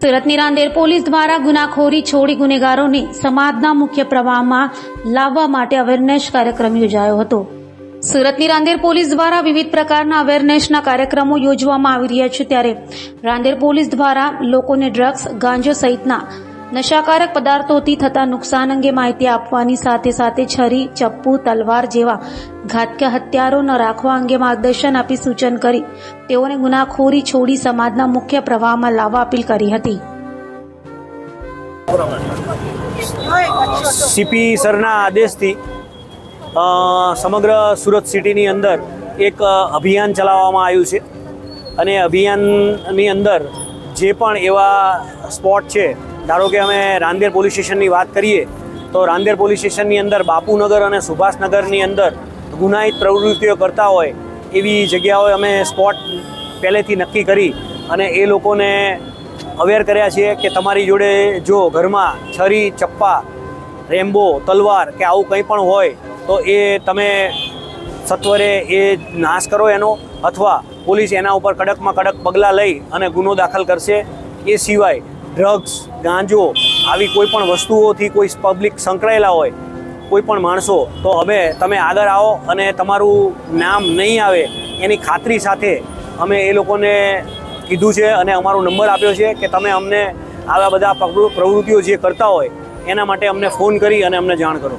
સુરતની રાંદેર પોલીસ દ્વારા ગુનાખોરી છોડી ગુનેગારોને સમાજના મુખ્ય પ્રવાહમાં લાવવા માટે અવેરનેસ કાર્યક્રમ યોજાયો હતો। સુરતની રાંદેર પોલીસ દ્વારા વિવિધ પ્રકારના અવેરનેસના કાર્યક્રમો યોજવામાં આવી રહ્યા છે, ત્યારે રાંદેર પોલીસ દ્વારા લોકોને ડ્રગ્સ, ગાંજો સહિતના નશાકારક પદાર્થોથી થતા નુકસાન અંગે માહિતી આપવાની સાથે સાથે છરી, ચપ્પુ, તલવાર જેવા ઘાતક હથિયારો ન રાખવા અંગે માર્ગદર્શન આપી સૂચન કરી તેઓને ગુનાખોરી છોડી સમાજના મુખ્ય પ્રવાહમાં લાવવા અપીલ કરી હતી। સીપી સરના આદેશથી સમગ્ર સુરત સિટીની અંદર એક અભિયાન ચલાવવામાં આવ્યું છે અને અભિયાનની અંદર જે પણ એવા સ્પોટ છે, ધારો કે અમે રાંદેર પોલીસ સ્ટેશનની વાત કરીએ તો રાંદેર પોલીસ સ્ટેશનની અંદર બાપુનગર અને સુભાષનગરની અંદર ગુનાહિત પ્રવૃત્તિઓ કરતા હોય એવી જગ્યાઓએ અમે સ્પોટ પહેલેથી નક્કી કરી અને એ લોકોને અવેર કર્યા છીએ કે તમારી જોડે જો ઘરમાં છરી, ચપ્પા, રેમ્બો, તલવાર કે આવું કંઈ પણ હોય તો એ તમે સત્વરે એ નાશ કરો એનો, અથવા પોલીસ એના ઉપર કડકમાં કડક પગલાં લઈ અને ગુનો દાખલ કરશે। એ સિવાય ડ્રગ્સ, ગાંજો આવી કોઈ પણ વસ્તુઓથી કોઈ પબ્લિક સંકળાયેલા હોય, કોઈ પણ માણસો, તો હવે તમે આગળ આવો અને તમારું નામ નહીં આવે એની ખાતરી સાથે અમે એ લોકોને કીધું છે અને અમારો નંબર આપ્યો છે કે તમે અમને આવા બધા પ્રવૃત્તિઓ જે કરતા હોય એના માટે અમને ફોન કરી અને અમને જાણ કરો।